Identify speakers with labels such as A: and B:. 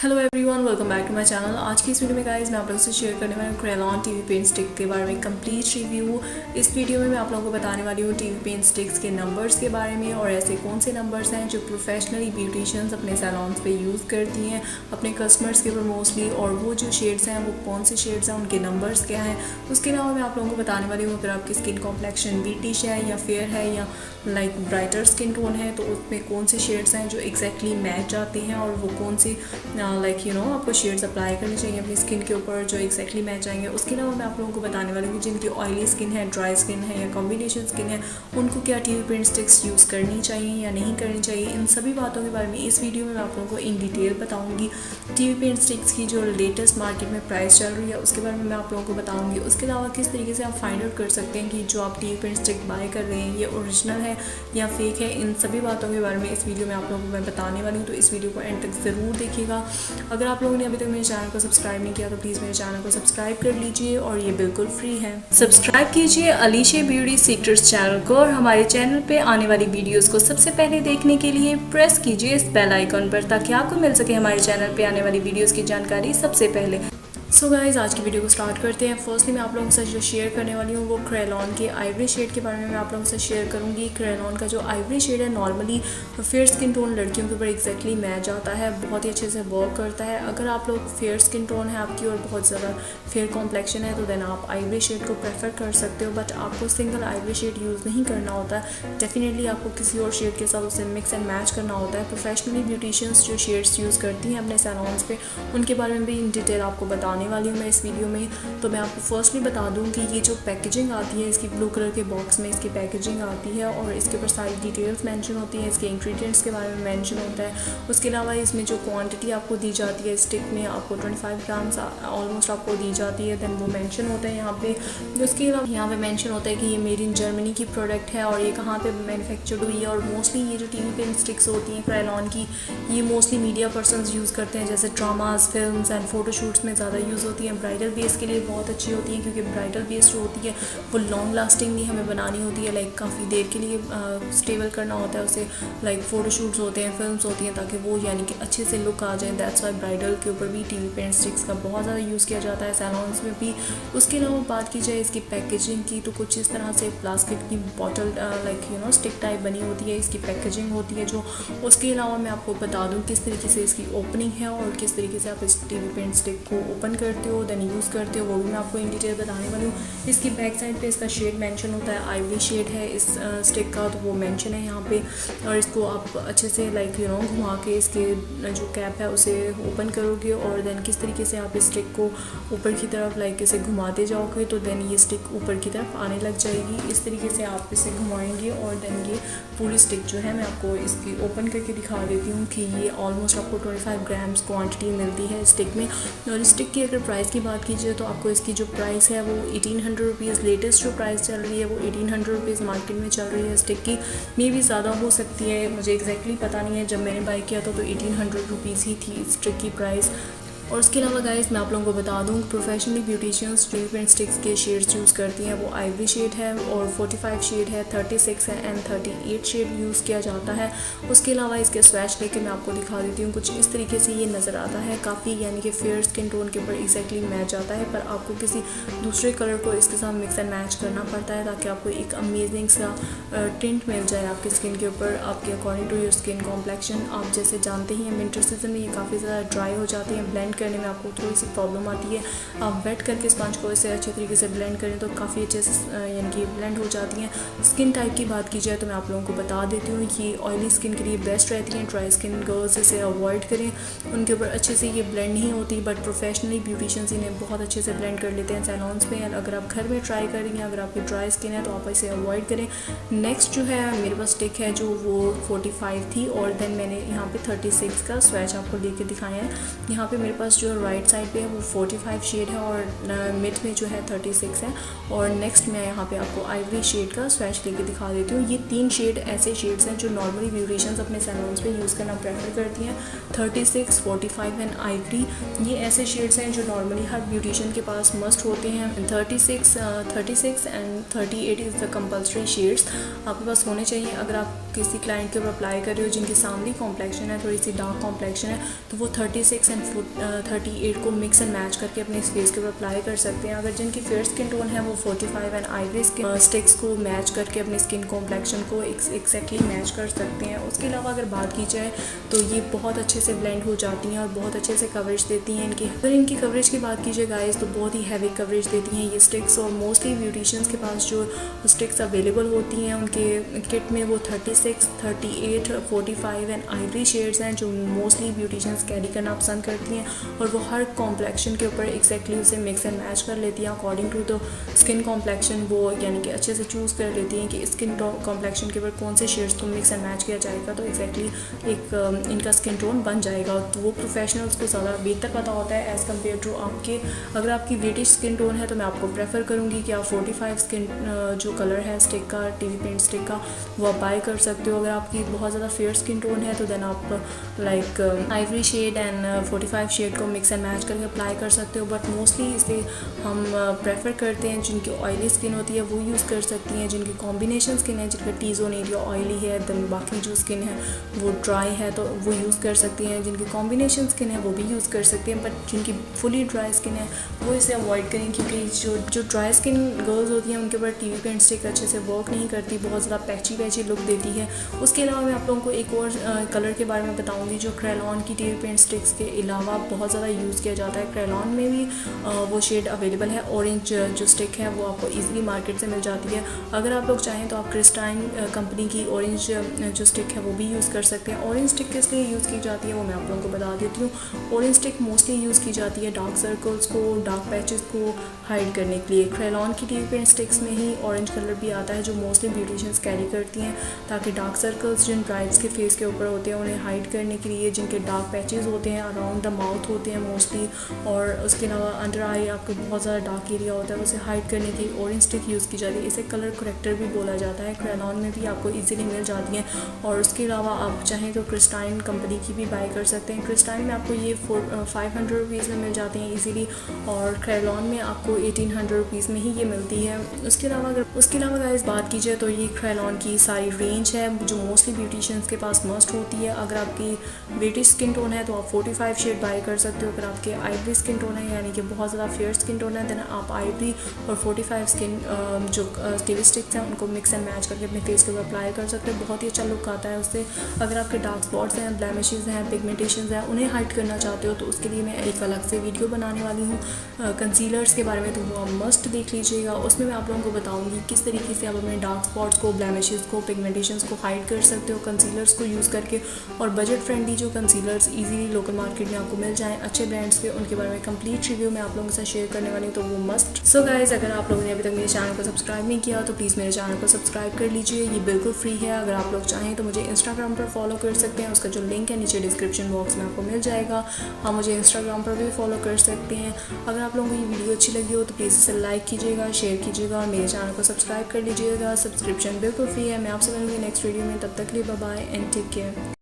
A: Hello everyone, welcome back to my channel. आज की इस वीडियो में गाइस मैं आप लोगों से शेयर करने वाली हूँ क्रेलॉन टीवी पेन स्टिक के बारे में कंप्लीट रिव्यू। इस वीडियो में मैं आप लोगों को बताने वाली हूँ टीवी पेन स्टिक्स के नंबर्स के बारे में और ऐसे कौन से नंबर्स हैं जो प्रोफेशनली ब्यूटिशियंस अपने सैलॉन्स पे यूज़ करती हैं अपने कस्टमर्स के ऊपर मोस्टली, और वो जो शेड्स हैं वो कौन से शेड्स हैं, उनके नंबर्स क्या हैं। उसके अलावा मैं आप लोगों को बताने वाली हूँ अगर आपकी स्किन कॉम्प्लेक्शन ब्रिटिश है या फेयर है या लाइक ब्राइटर स्किन टोन है तो उसमें कौन से शेड्स हैं जो एग्जैक्टली मैच आते हैं और वो कौन सी लाइक आपको शेड्स अप्लाई करने चाहिए अपनी स्किन के ऊपर जो एक्जैक्टली मैच आएंगे। उसके अलावा मैं आप लोगों को बताने वाली हूँ जिनकी ऑयली स्किन है, ड्राई स्किन है या कॉम्बिनेशन स्किन है, उनको क्या टीवी पेन स्टिक्स यूज़ करनी चाहिए या नहीं करनी चाहिए। इन सभी बातों के बारे में इस वीडियो में मैं आप लोगों को इन डिटेल बताऊँगी। टीवी पेन स्टिक्स की जो लेटेस्ट मार्केट में प्राइस चल रही है उसके बारे में मैं आप लोगों को बताऊँगी। उसके अलावा किस तरीके से आप फाइंड आउट कर सकते हैं कि जो आप टीवी पेन स्टिक बाय कर रहे हैं ये ओरिजिनल है या फेक है। इन सभी बातों के बारे में इस वीडियो में आप लोगों को मैं बताने वाली हूँ, तो इस वीडियो को एंड तक ज़रूर देखिएगा। अगर आप लोगों ने अभी तक मेरे चैनल को सब्सक्राइब नहीं किया तो प्लीज़ मेरे चैनल को सब्सक्राइब कर लीजिए और ये बिल्कुल फ्री है। सब्सक्राइब कीजिए अलीशे ब्यूटी सीक्रेट्स चैनल को और हमारे चैनल पे आने वाली वीडियोस को सबसे पहले देखने के लिए प्रेस कीजिए इस बेल आइकन पर ताकि आपको मिल सके हमारे चैनल पे आने वाली वीडियोस की जानकारी सबसे पहले। सो गाइज आज की वीडियो को स्टार्ट करते हैं। फर्स्टली मैं आप लोगों से जो शेयर करने वाली हूँ वो क्रेलॉन के आइवरी शेड के बारे में मैं आप लोगों से शेयर करूँगी। क्रेलॉन का जो आइवरी शेड है नॉर्मली फेयर स्किन टोन लड़कियों के ऊपर एक्जैक्टली मैच आता है, बहुत ही अच्छे से वर्क करता है। अगर आप लोग फेयर स्किन टोन है आपकी और बहुत ज़्यादा फेयर कॉम्प्लेक्शन है तो देन आप आइवरी शेड को प्रेफर कर सकते हो, बट आपको सिंगल आइवरी शेड यूज़ नहीं करना होता है। डेफिनेटली आपको किसी और शेड के साथ उसे मिक्स एंड मैच करना होता है। प्रोफेशनली ब्यूटिशियंस जो शेड्स यूज़ करती हैं अपने सैलॉन्स पे उनके बारे में भी इन डिटेल आपको बताने वाली हूँ मैं इस वीडियो में। तो मैं आपको फर्स्टली बता दूं कि ये जो पैकेजिंग आती है इसकी ब्लू कलर के बॉक्स में इसकी पैकेजिंग आती है और इसके ऊपर सारी डिटेल्स मेंशन होती हैं, इसके इंग्रेडिएंट्स के बारे में मेंशन होता है। उसके अलावा इसमें जो क्वांटिटी आपको दी जाती है स्टिक में आपको 25 ग्राम्स ऑलमोस्ट आपको दी जाती है, देन वो मेंशन होता है यहाँ पे। उसके अलावा यहाँ पे मेंशन होता है कि ये मेड इन जर्मनी की प्रोडक्ट है और ये कहाँ पे मैन्युफैक्चर्ड हुई है। और मोस्टली ये जो टीवी पेन स्टिक्स होती हैं क्रेलॉन की ये मोस्टली मीडिया पर्सनस यूज़ करते हैं, जैसे ड्रामाज, फिल्म्स एंड फोटोशूट्स में ज़्यादा यूज़ होती हैं। ब्राइडल बेस के लिए बहुत अच्छी होती है क्योंकि ब्राइडल बेस जो होती है वो लॉन्ग लास्टिंगली हमें बनानी होती है, लाइक काफ़ी देर के लिए स्टेबल करना होता है उसे। लाइक फ़ोटोशूट्स होते हैं, फिल्म्स होती हैं ताकि वो यानी कि अच्छे से लुक आ जाए। दैट्स वाई ब्राइडल के ऊपर भी टीवी पेन स्टिक्स का बहुत ज़्यादा यूज़ किया जाता है सैलॉन्स में भी। उसके अलावा बात की जाए इसकी पैकेजिंग की तो कुछ इस तरह से प्लास्टिक की बॉटल लाइक स्टिक टाइप बनी होती है, इसकी पैकेजिंग होती है जो। उसके अलावा मैं आपको बता दूँ किस तरीके से इसकी ओपनिंग है और किस तरीके से आप इस टीवी पेन स्टिक को ओपन करते हो देन यूज़ करते हो, वो भी मैं आपको इन डिटेल बताने वाली हूँ। इसकी बैक साइड पे इसका शेड मेंशन होता है, आइवरी शेड है इस स्टिक का, तो वो मेंशन है यहाँ पे। और इसको आप अच्छे से लाइक घुमा के इसके जो कैप है उसे ओपन करोगे और देन किस तरीके से आप इस स्टिक को ऊपर की तरफ लाइक इसे घुमाते जाओगे तो देन ये स्टिक ऊपर की तरफ आने लग जाएगी। इस तरीके से आप इसे घुमाएंगे और देन ये पूरी स्टिक जो है मैं आपको इसकी ओपन करके दिखा देती हूँ कि ये ऑलमोस्ट आपको 25 ग्राम्स क्वांटिटी मिलती है स्टिक में। और स्टिक की अगर प्राइस की बात कीजिए तो आपको इसकी जो प्राइस है वो 1800 रुपीज़, लेटेस्ट जो प्राइस चल रही है वो 1800 रुपीज़ मार्केट में चल रही है स्टिक की। मे भी ज़्यादा हो सकती है, मुझे एग्जैक्टली पता नहीं है। जब मैंने बाय किया था तो 1800 रुपीज़ ही थी स्टिक की प्राइस। और उसके अलावा गाइस मैं आप लोगों को बता दूं professionally beauticians TV pen sticks के शेड्स यूज़ करती हैं वो आइवरी शेड है और 45 शेड है, 36 है एंड 38 शेड यूज़ किया जाता है। उसके अलावा इसके स्वैच लेके मैं आपको दिखा देती हूँ। कुछ इस तरीके से ये नज़र आता है, काफ़ी यानी कि फेयर स्किन टोन के ऊपर एक्जैक्टली मैच आता है, पर आपको किसी दूसरे कलर को इसके साथ मिक्स एंड मैच करना पड़ता है ताकि आपको एक अमेजिंग सा टिंट मिल जाए आपकी स्किन के ऊपर, आपके according to your skin complexion. आप जैसे जानते ही हैं विंटर सीजन में ये काफ़ी ज़्यादा ड्राई हो जाती है, ब्लेंड करने में आपको थोड़ी सी प्रॉब्लम आती है। आप वेट करके स्पंज को इसे अच्छे तरीके से ब्लेंड करें तो काफ़ी अच्छे से यानी कि ब्लेंड हो जाती हैं। स्किन टाइप की बात की जाए तो मैं आप लोगों को बता देती हूँ ये ऑयली स्किन के लिए बेस्ट रहती हैं। ड्राई स्किन गर्ल्स इसे अवॉइड करें, उनके ऊपर अच्छे से ये ब्लेंड नहीं होती, बट प्रोफेशनली ब्यूटिशियंस इन्हें बहुत अच्छे से ब्लेंड कर लेते हैं सैलॉन्स में। अगर आप घर में ट्राई करेंगे, अगर आपकी ड्राई स्किन है तो आप इसे अवॉइड करें। नेक्स्ट जो है मेरे पास स्टिक है जो वो 45 थी और देन मैंने यहाँ पे 36 का स्वैच आपको लेके दिखाया है। यहाँ पे मेरे पास जो राइट साइड पे है वो 45 शेड है और मिड में जो है 36 है। और नेक्स्ट मैं यहाँ पे आपको आइवरी शेड का स्वैच लेके दिखा देती हूँ। ये 3 शेड ऐसे शेड्स हैं जो नॉर्मली ब्यूटिशियंस अपने सैलून्स पे यूज़ करना प्रेफर करती हैं। 36, 45 एंड आइवरी, ये ऐसे शेड्स हैं जो नॉर्मली हर ब्यूटिशियन के पास मस्ट होते हैं। 36 and 38 is the compulsory shades आपके पास होने चाहिए। अगर आप किसी क्लाइंट के ऊपर अप्लाई कर रहे हो जिनकी सांवली कॉम्प्लेक्शन है, थोड़ी सी डार्क कॉम्प्लेक्शन है, तो वो 36 एंड 38 को मिक्स एंड मैच करके अपने फेस के ऊपर अप्लाई कर सकते हैं। अगर जिनकी फेयर स्किन टोन है वो 45 एंड आइवरी स्टिक्स को मैच करके अपनी स्किन कॉम्प्लेक्शन को एक्जैक्टली मैच कर सकते हैं। उसके अलावा अगर बात की जाए तो ये बहुत अच्छे से ब्लेंड हो जाती हैं और बहुत अच्छे से कवरेज देती हैं इनकी। अगर इनकी कवरेज की बात कीजिए गाइस तो बहुत ही हैवी कवरेज देती हैं ये स्टिक्स। और मोस्टली ब्यूटिशियंस के पास जो स्टिक्स अवेलेबल होती हैं उनके किट में वो 36, 38, 45 एंड आइवरी शेड्स हैं जो मोस्टली ब्यूटिशियंस कैरी करना पसंद करती हैं। और वो हर कॉम्प्लेक्शन के ऊपर एक्जैक्टली उसे मिक्स एंड मैच कर लेती हैं according to the skin complexion. वो यानी कि अच्छे से चूज़ कर लेती हैं कि स्किन कॉम्प्लेक्शन के ऊपर कौन से शेड्स को मिक्स एंड मैच किया जाएगा तो एक्जैक्टली एक इनका स्किन टोन बन जाएगा। तो वो प्रोफेशनल्स को ज़्यादा बेहतर पता होता है एज़ कम्पेयर टू आपके। अगर आपकी ब्रिटिश स्किन टोन है तो मैं आपको प्रेफर करूँगी कि आप 45 स्किन जो कलर है स्टिक का, टीवी पेंट स्टिक का, वो आप बाय कर सकते हो। अगर आपकी बहुत ज़्यादा फेयर स्किन टोन है तो देन आप like ivory shade and 45 shade को मिक्स एंड मैच करके अप्लाई कर सकते हो। बट मोस्टली इसे हम प्रेफर करते हैं जिनकी ऑयली स्किन होती है वो यूज़ कर सकती हैं। जिनकी कॉम्बिनेशन स्किन है, जिनका टी जोन एरिया ऑयली है, देन बाकी जो स्किन है वो ड्राई है तो वो यूज़ कर सकती हैं। जिनकी कॉम्बिनेशन स्किन है वो भी यूज़ कर सकती हैं। बट जिनकी फुली ड्राई स्किन है वो इसे अवॉइड करें क्योंकि जो ड्राई स्किन गर्ल्स होती हैं उनके ऊपर टीवी पेंट स्टिक अच्छे से वर्क नहीं करती, बहुत ज़्यादा पैची लुक देती है। उसके अलावा मैं आप लोगों को एक और कलर के बारे में बताऊँगी जो क्रेलॉन की टीवी पेंट स्टिक्स के अलावा बहुत ज़्यादा यूज़ किया जाता है। क्रेलॉन में भी वो शेड अवेलेबल है। ऑरेंज जो स्टिक है वो आपको ईजिली मार्केट से मिल जाती है। अगर आप लोग चाहें तो आप क्रिस्टाइन कंपनी की ऑरेंज जो स्टिक है वो भी यूज़ कर सकते हैं। ऑरेंज स्टिक किस लिए यूज़ की जाती है वो मैं आप लोगों को बता देती हूँ। ऑरेंज स्टिक मोस्टली यूज़ की जाती है डार्क सर्कल्स को, डार्क पैचेस को हाइड करने के लिए। क्रेलॉन की टीवी पेंट स्टिक्स में ही ऑरेंज कलर भी आता है जो मोस्टली ब्यूटिशियंस कैरी करती हैं ताकि डार्क सर्कल्स जिन ब्राइड्स के फेस के ऊपर होते हैं उन्हें हाइड करने के लिए, जिनके डार्क पैचेस होते हैं अराउंड द माउथ होते हैं मोस्टली, और उसके अलावा अंडर आई आपको बहुत ज़्यादा डार्क एरिया होता है, उसे हाइड करने के लिए ऑरेंज स्टिक यूज़ की जाती है। इसे कलर करेक्टर भी बोला जाता है। क्रेलॉन में भी आपको ईजिली मिल जाती हैं। और उसके अलावा आप चाहें तो क्रिस्टाइन कंपनी की भी बाय कर सकते हैं। क्रिस्टाइन में आपको ये 500 रुपीज़ में मिल जाती हैं ईजिली और क्रेलॉन में आपको 1800 रुपीज़ में ही ये मिलती है। उसके अलावा गाइस बात की जाए तो ये क्रेलॉन की सारी रेंज है जो मोस्टली ब्यूटिशियंस के पास मस्ट होती है। अगर आपकी ब्रिटिश स्किन टोन है तो आप 45 शेड बाय कर सकते हो। अगर आपके आइवरी स्किन टोन है यानी कि बहुत ज़्यादा फेयर स्किन टोन है देन आप आइवरी और 45 स्किन जो टीवी स्टिक्स हैं उनको मिक्स एंड मैच करके अपने फेस के ऊपर अप्लाई कर सकते हो। बहुत ही अच्छा लुक आता है उससे। अगर आपके डार्क स्पॉट्स हैं, ब्लैमिशेस हैं, पिगमेंटेशन हैं, उन्हें हाइड करना चाहते हो तो उसके लिए मैं एक अलग से वीडियो बनाने वाली हूँ कंसीलर्स के बारे में, तो वो आप मस्ट देख लीजिएगा। उसमें मैं आप लोगों को बताऊँगी किस तरीके से आप अपने डार्क स्पॉट्स को, ब्लैमिशेस को, पिगमेंटेशंस को हाइड कर सकते हो कंसीलर्स को यूज़ करके। और बजट फ्रेंडली जो कंसीलर्स इजीली लोकल मार्केट में आपको मिल जाएं अच्छे ब्रांड्स के, उनके बारे में कंप्लीट रिव्यू मैं आप लोगों के साथ शेयर करने वाली हूँ, तो वो मस्ट। सो गाइस, अगर आप लोगों ने अभी तक मेरे चैनल को सब्सक्राइब नहीं किया तो प्लीज़ मेरे चैनल को सब्सक्राइब कर लीजिए। ये बिल्कुल फ्री है। अगर आप लोग चाहें तो मुझे इंस्टाग्राम पर फॉलो कर सकते हैं, उसका जो लिंक है नीचे डिस्क्रिप्शन बॉक्स में आपको मिल जाएगा। आप मुझे इंस्टाग्राम पर भी फॉलो कर सकते हैं। अगर आप लोगों को ये वीडियो अच्छी लगी हो तो प्लीज़ इसे लाइक कीजिएगा, शेयर कीजिएगा और मेरे चैनल को सब्सक्राइब कर लीजिएगा। सब्सक्रिप्शन बिल्कुल फ्री है। मैं आपसे मिलूंगी नेक्स्ट वीडियो में, तब तक के लिए bye bye and take care.